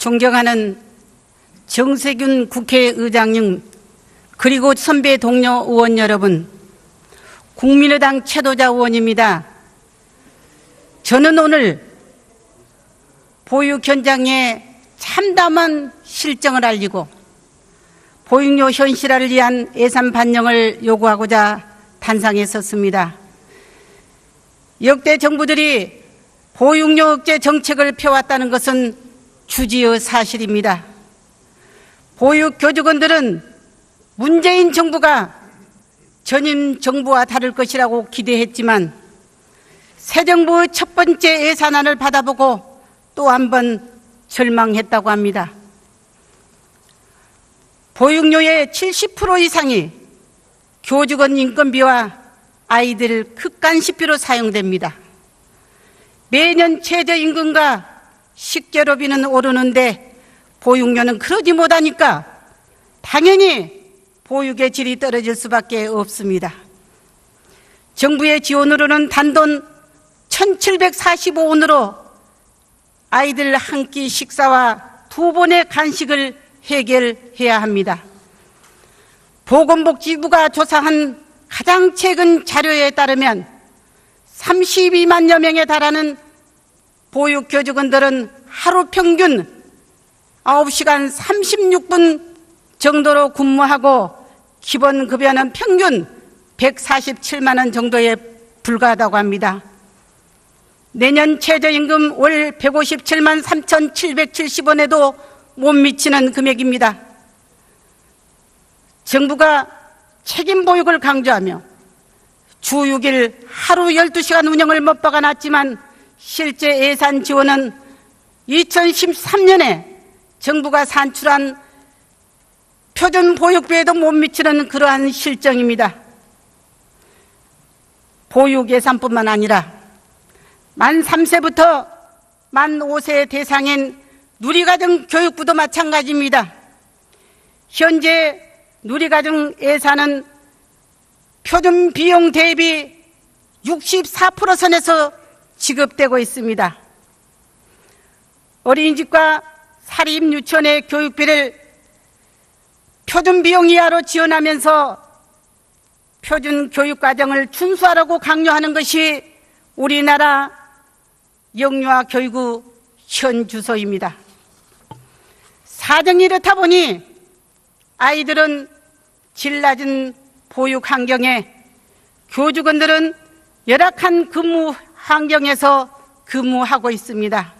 존경하는 정세균 국회의장님, 그리고 선배 동료 의원 여러분, 국민의당 최도자 의원입니다. 저는 오늘 보육 현장의 참담한 실정을 알리고 보육료 현실화를 위한 예산 반영을 요구하고자 단상에 섰습니다. 역대 정부들이 보육료 억제 정책을 펴왔다는 것은 주지의 사실입니다. 보육교직원들은 문재인 정부가 전임 정부와 다를 것이라고 기대했지만 새 정부의 첫 번째 예산안을 받아보고 또 한 번 절망했다고 합니다. 보육료의 70% 이상이 교직원 인건비와 아이들 급간식비로 사용됩니다. 매년 최저임금과 식재료비는 오르는데 보육료는 그러지 못하니까 당연히 보육의 질이 떨어질 수밖에 없습니다. 정부의 지원으로는 단돈 1,745원으로 아이들 한 끼 식사와 2번의 간식을 해결해야 합니다. 보건복지부가 조사한 가장 최근 자료에 따르면 32만여 명에 달하는 보육교직원들은 하루 평균 9시간 36분 정도로 근무하고 기본급여는 평균 147만 원 정도에 불과하다고 합니다. 내년 최저임금 월 157만 3,770원에도 못 미치는 금액입니다. 정부가 책임보육을 강조하며 주 6일 하루 12시간 운영을 못 박아놨지만 실제 예산 지원은 2013년에 정부가 산출한 표준 보육비에도 못 미치는 그러한 실정입니다. 보육 예산뿐만 아니라 만 3세부터 만 5세 대상인 누리과정 교육부도 마찬가지입니다. 현재 누리과정 예산은 표준 비용 대비 64% 선에서 지급되고 있습니다. 어린이집과 사립유치원의 교육비를 표준 비용 이하로 지원하면서 표준 교육과정을 준수하라고 강요하는 것이 우리나라 영유아 교육의 현 주소입니다. 사정이 이렇다 보니 아이들은 질 낮은 보육 환경에 교직원들은 열악한 근무 환경에서 근무하고 있습니다.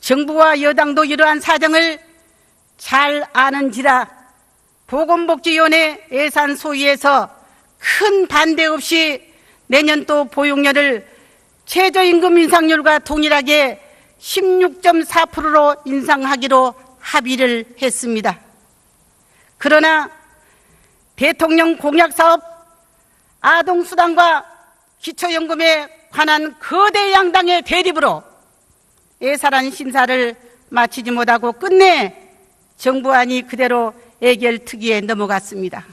정부와 여당도 이러한 사정을 잘 아는지라 보건복지위원회 예산 소위에서 큰 반대 없이 내년도 보육료를 최저임금 인상률과 동일하게 16.4%로 인상하기로 합의를 했습니다. 그러나 대통령 공약사업 아동수당과 기초연금에 관한 거대 양당의 대립으로 예산안 심사를 마치지 못하고 끝내 정부안이 그대로 예결특위에 넘어갔습니다.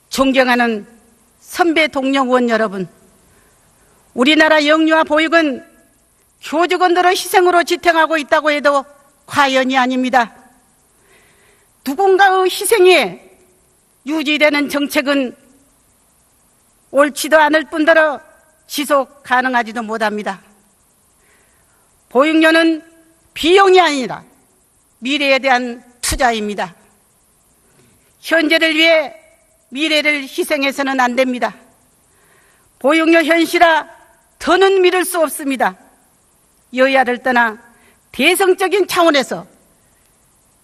존경하는 선배 동료 의원 여러분, 우리나라 영유아 보육은 교직원들의 희생으로 지탱하고 있다고 해도 과연이 아닙니다. 누군가의 희생이 유지되는 정책은 옳지도 않을 뿐더러 지속 가능하지도 못합니다. 보육료는 비용이 아니라 미래에 대한 투자입니다. 현재를 위해 미래를 희생해서는 안 됩니다. 보육료 현실화 더는 미룰 수 없습니다. 여야를 떠나 대성적인 차원에서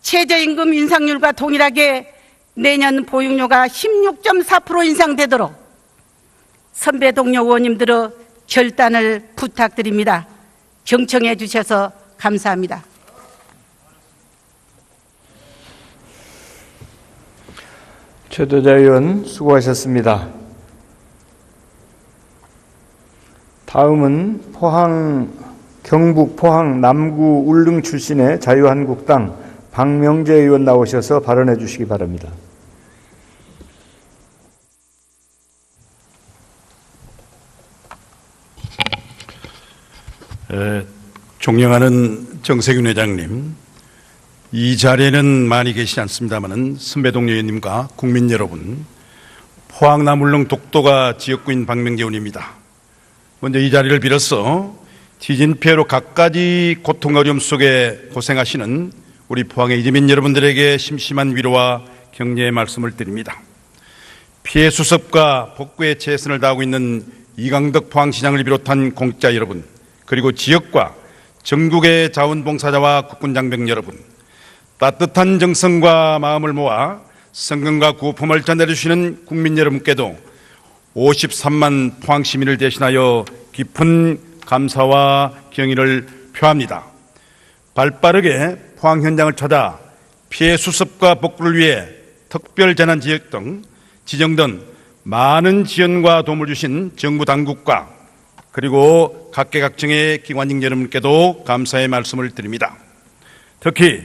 최저임금 인상률과 동일하게 내년 보육료가 16.4% 인상되도록 선배 동료 의원님들의 결단을 부탁드립니다. 경청해 주셔서 감사합니다. 최도자 의원 수고하셨습니다. 다음은 경북 포항 남구 울릉 출신의 자유한국당 박명재 의원 나오셔서 발언해 주시기 바랍니다. 존경하는 정세균 회장님, 이 자리에는 많이 계시지 않습니다만 선배 동료 의원님과 국민 여러분, 포항 남울릉 독도가 지역구인 박명재 의원입니다. 먼저 이 자리를 빌어서 지진 피해로 갖가지 고통과 어려움 속에 고생하시는 우리 포항의 이주민 여러분들에게 심심한 위로와 격려의 말씀을 드립니다. 피해 수습과 복구에 최선을 다하고 있는 이강덕 포항시장을 비롯한 공직자 여러분, 그리고 지역과 전국의 자원봉사자와 국군장병 여러분, 따뜻한 정성과 마음을 모아 성금과 구품을 전해주시는 국민 여러분께도 53만 포항시민을 대신하여 깊은 감사와 경의를 표합니다. 발빠르게 포항 현장을 찾아 피해 수습과 복구를 위해 특별재난지역 등 지정된 많은 지원과 도움을 주신 정부 당국과 그리고 각계각층의 기관직 여러분께도 감사의 말씀을 드립니다. 특히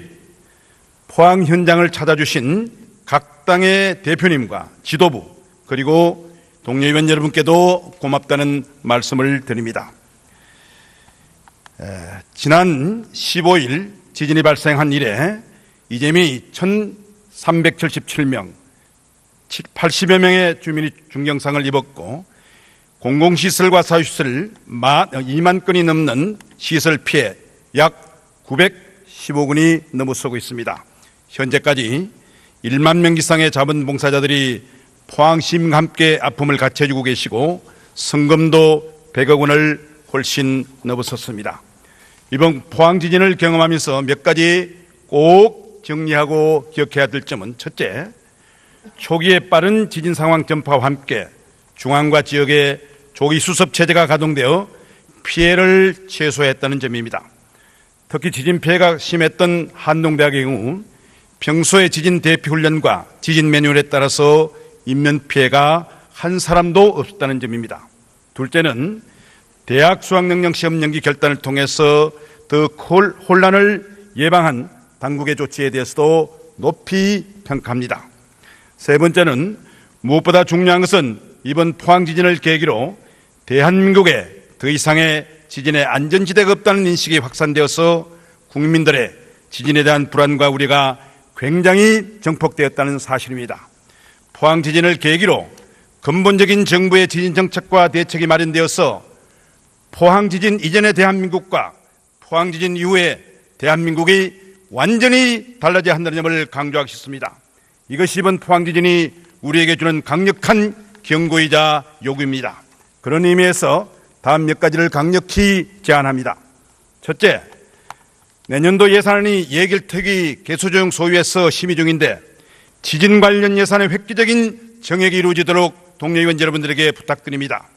포항 현장을 찾아주신 각 당의 대표님과 지도부 그리고 동료 의원 여러분께도 고맙다는 말씀을 드립니다. 지난 15일 지진이 발생한 이래 이재미 1,377명, 80여 명의 주민이 중경상을 입었고 공공시설과 사유시설 2만 건이 넘는 시설 피해 약 915건이 넘어서고 있습니다. 현재까지 1만 명 이상의 자원봉사자들이 포항시민과 함께 아픔을 같이 해주고 계시고 성금도 100억 원을 훨씬 넘어섰습니다. 이번 포항 지진을 경험하면서 몇 가지 꼭 정리하고 기억해야 될 점은 첫째, 초기에 빠른 지진 상황 전파와 함께 중앙과 지역의 조기 수습 체제가 가동되어 피해를 최소화했다는 점입니다. 특히 지진 피해가 심했던 한동대학의 경우 평소의 지진 대피 훈련과 지진 매뉴얼에 따라서 인명 피해가 한 사람도 없었다는 점입니다. 둘째는 대학 수학능력 시험 연기 결단을 통해서 더 혼란을 예방한 당국의 조치에 대해서도 높이 평가합니다. 세 번째는 무엇보다 중요한 것은 이번 포항 지진을 계기로 대한민국에 더 이상의 지진의 안전지대가 없다는 인식이 확산되어서 국민들의 지진에 대한 불안과 우려가 굉장히 증폭되었다는 사실입니다. 포항 지진을 계기로 근본적인 정부의 지진 정책과 대책이 마련되어서 포항 지진 이전의 대한민국과 포항 지진 이후의 대한민국이 완전히 달라져야 한다는 점을 강조하고 싶습니다. 이것이 이번 포항 지진이 우리에게 주는 강력한 경고이자 요구입니다. 그런 의미에서 다음 몇 가지를 강력히 제안합니다. 첫째, 내년도 예산안이 예결특위 개수조정 소위에서 심의 중인데 지진 관련 예산의 획기적인 정액이 이루어지도록 동료 의원 여러분들에게 부탁드립니다.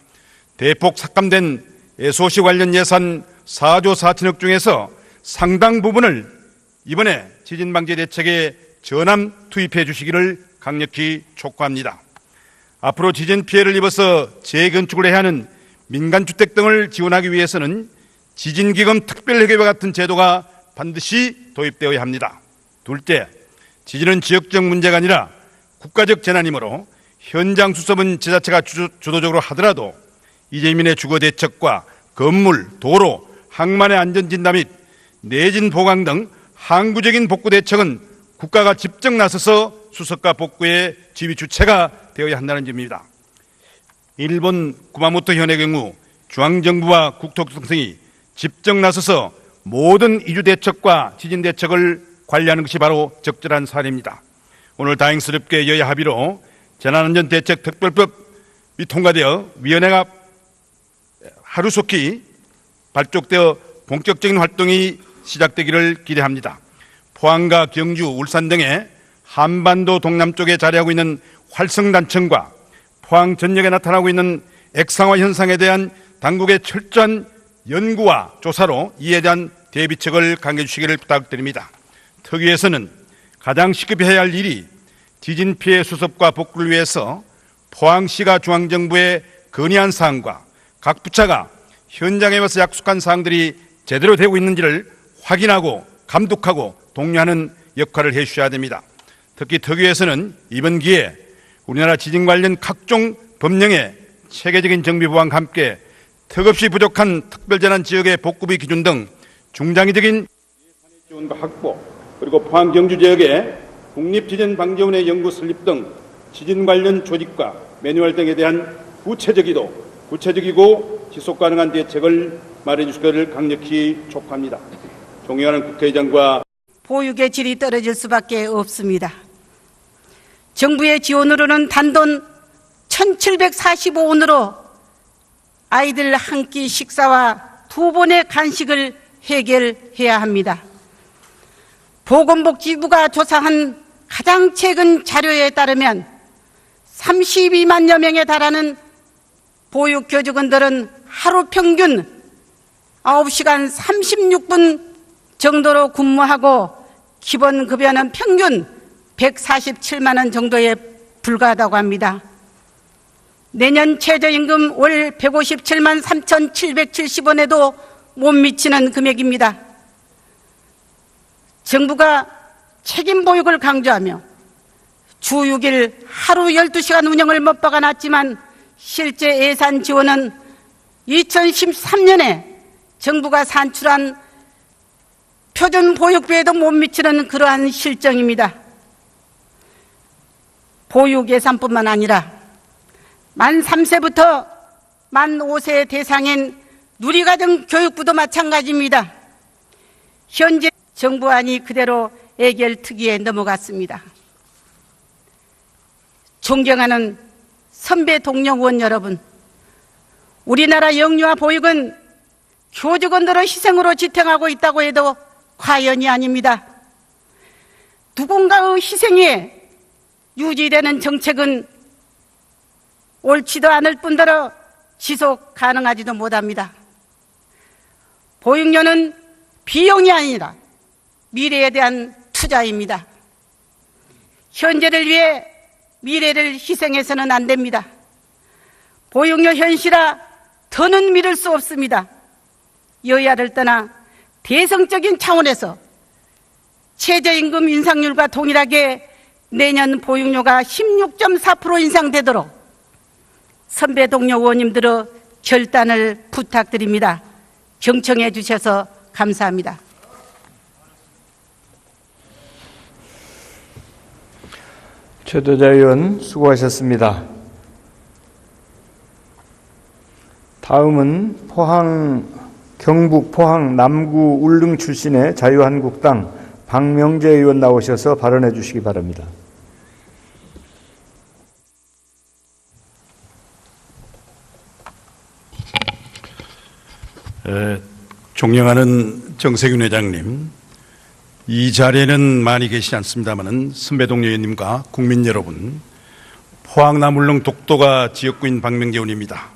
대폭 삭감된 SOC 관련 예산 4조 4천억 중에서 상당 부분을 이번에 지진방지 대책에 전함 투입해 주시기를 강력히 촉구합니다. 앞으로 지진 피해를 입어서 재건축을 해야 하는 민간주택 등을 지원하기 위해서는 지진기금 특별회계와 같은 제도가 반드시 도입되어야 합니다. 둘째, 지진은 지역적 문제가 아니라 국가적 재난이므로 현장 수습은 지자체가 주도적으로 하더라도 이재민의 주거 대책과 건물, 도로, 항만의 안전진단 및 내진 보강 등 항구적인 복구 대책은 국가가 직접 나서서 수습과 복구의 지휘 주체가 되어야 한다는 점입니다. 일본 구마모토 현의 경우 중앙정부와 국토교통청이 직접 나서서 모든 이주 대책과 지진 대책을 관리하는 것이 바로 적절한 사례입니다. 오늘 다행스럽게 여야 합의로 재난안전대책특별법이 통과되어 위원회가 하루속히 발족되어 본격적인 활동이 시작되기를 기대합니다. 포항과 경주, 울산 등의 한반도 동남쪽에 자리하고 있는 활성단층과 포항 전역에 나타나고 있는 액상화 현상에 대한 당국의 철저한 연구와 조사로 이에 대한 대비책을 강구해 주시기를 부탁드립니다. 특위에서는 가장 시급히 해야 할 일이 지진 피해 수습과 복구를 위해서 포항시가 중앙정부에 건의한 사항과 각 부처가 현장에 와서 약속한 사항들이 제대로 되고 있는지를 확인하고 감독하고 독려하는 역할을 해 주셔야 됩니다. 특히 특위에서는 이번 기회에 우리나라 지진 관련 각종 법령의 체계적인 정비 보완과 함께 턱없이 부족한 특별재난 지역의 복구비 기준 등 중장기적인 예산의 지원과 확보, 그리고 포항 경주 지역의 국립지진방재원의 연구 설립 등 지진 관련 조직과 매뉴얼 등에 대한 구체적이고 지속 가능한 대책을 마련해 주시기를 강력히 촉구합니다. 존경하는 국회의장과 보육의 질이 떨어질 수밖에 없습니다. 정부의 지원으로는 단돈 1,745원으로 아이들 한 끼 식사와 2번의 간식을 해결해야 합니다. 보건복지부가 조사한 가장 최근 자료에 따르면 32만여 명에 달하는 보육교직원들은 하루 평균 9시간 36분 정도로 근무하고 기본급여는 평균 147만 원 정도에 불과하다고 합니다. 내년 최저임금 월 157만 3,770원에도 못 미치는 금액입니다. 정부가 책임보육을 강조하며 주 6일 하루 12시간 운영을 못 박아놨지만 실제 예산 지원은 2013년에 정부가 산출한 표준보육비에도 못 미치는 그러한 실정입니다. 보육 예산뿐만 아니라 만 3세부터 만 5세 대상인 누리과정 교육부도 마찬가지입니다. 현재 정부안이 그대로 애결특위에 넘어갔습니다. 존경하는 선배 동료 의원 여러분, 우리나라 영유아 보육은 교직원들의 희생으로 지탱하고 있다고 해도 과연이 아닙니다. 누군가의 희생에 유지되는 정책은 옳지도 않을 뿐더러 지속 가능하지도 못합니다. 보육료는 비용이 아니라 미래에 대한 투자입니다. 현재를 위해 미래를 희생해서는 안 됩니다. 보육료 현실화 더는 미룰 수 없습니다. 여야를 떠나 대성적인 차원에서 최저임금 인상률과 동일하게 내년 보육료가 16.4% 인상되도록 선배 동료 의원님들의 결단을 부탁드립니다. 경청해 주셔서 감사합니다. 최도자 의원 수고하셨습니다. 다음은 경북 포항 남구 울릉 출신의 자유한국당 박명재 의원 나오셔서 발언해 주시기 바랍니다. 존경하는 정세균 회장님, 이 자리에는 많이 계시지 않습니다마는 선배 동료 의원님과 국민 여러분, 포항 남울릉 독도가 지역구인 박명재 의원입니다.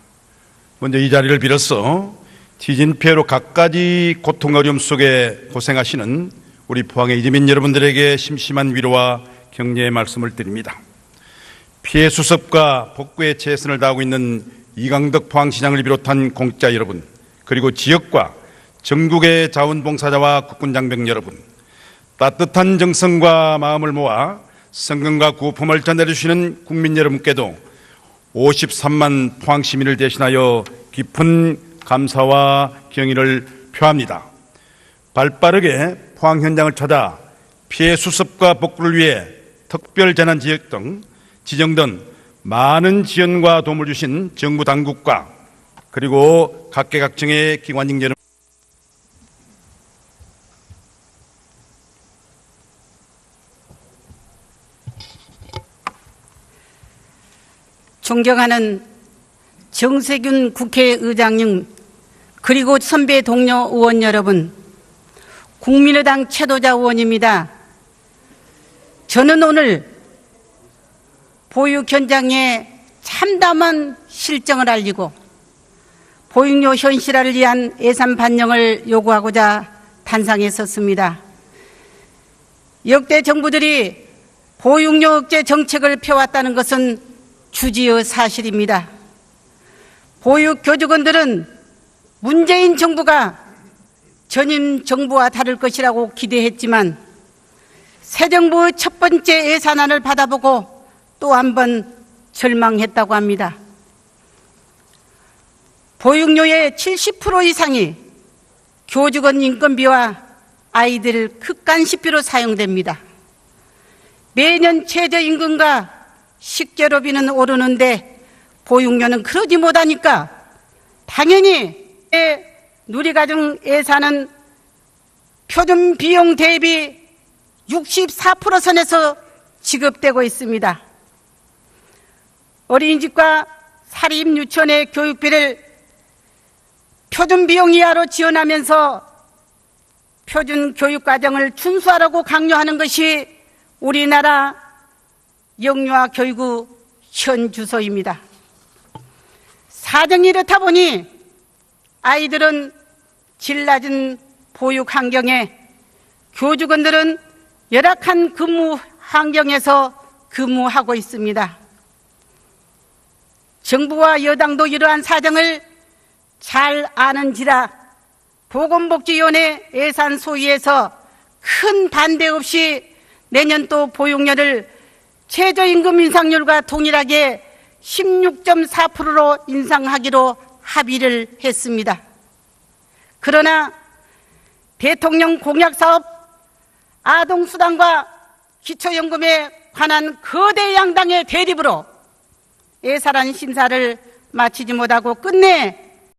먼저 이 자리를 빌어서 지진 피해로 갖가지 고통 어려움 속에 고생하시는 우리 포항의 이주민 여러분들에게 심심한 위로와 격려의 말씀을 드립니다. 피해 수습과 복구에 최선을 다하고 있는 이강덕 포항시장을 비롯한 공직자 여러분, 그리고 지역과 전국의 자원봉사자와 국군장병 여러분, 따뜻한 정성과 마음을 모아 성금과 구품을 전해주시는 국민 여러분께도 53만 포항시민을 대신하여 깊은 감사와 경의를 표합니다. 발빠르게 포항 현장을 찾아 피해 수습과 복구를 위해 특별재난지역 등 지정된 많은 지원과 도움을 주신 정부 당국과 그리고 각계각층의 기관직 여러분, 존경하는 정세균 국회의장님, 그리고 선배 동료 의원 여러분, 국민의당 최도자 의원입니다. 저는 오늘 보육 현장의 참담한 실정을 알리고 보육료 현실화를 위한 예산 반영을 요구하고자 단상에 섰습니다. 역대 정부들이 보육료 억제 정책을 펴왔다는 것은 주지의 사실입니다. 보육교직원들은 문재인 정부가 전임 정부와 다를 것이라고 기대했지만 새 정부의 첫 번째 예산안을 받아보고 또 한 번 절망했다고 합니다. 보육료의 70% 이상이 교직원 인건비와 아이들 극간식비로 사용됩니다. 매년 최저임금과 식재료비는 오르는데 보육료는 그러지 못하니까 당연히 누리과정 예산은 표준 비용 대비 64% 선에서 지급되고 있습니다. 어린이집과 사립유치원의 교육비를 표준 비용 이하로 지원하면서 표준 교육과정을 준수하라고 강요하는 것이 우리나라 영유아 교육의 현 주소입니다. 사정이 이렇다 보니 아이들은 질 낮은 보육 환경에, 교직원들은 열악한 근무 환경에서 근무하고 있습니다. 정부와 여당도 이러한 사정을 잘 아는지라 보건복지위원회 예산 소위에서 큰 반대 없이 내년도 보육료를 최저임금 인상률과 동일하게 16.4%로 인상하기로 합의를 했습니다. 그러나 대통령 공약사업 아동수당과 기초연금에 관한 거대 양당의 대립으로 예산안 심사를 마치지 못하고 끝내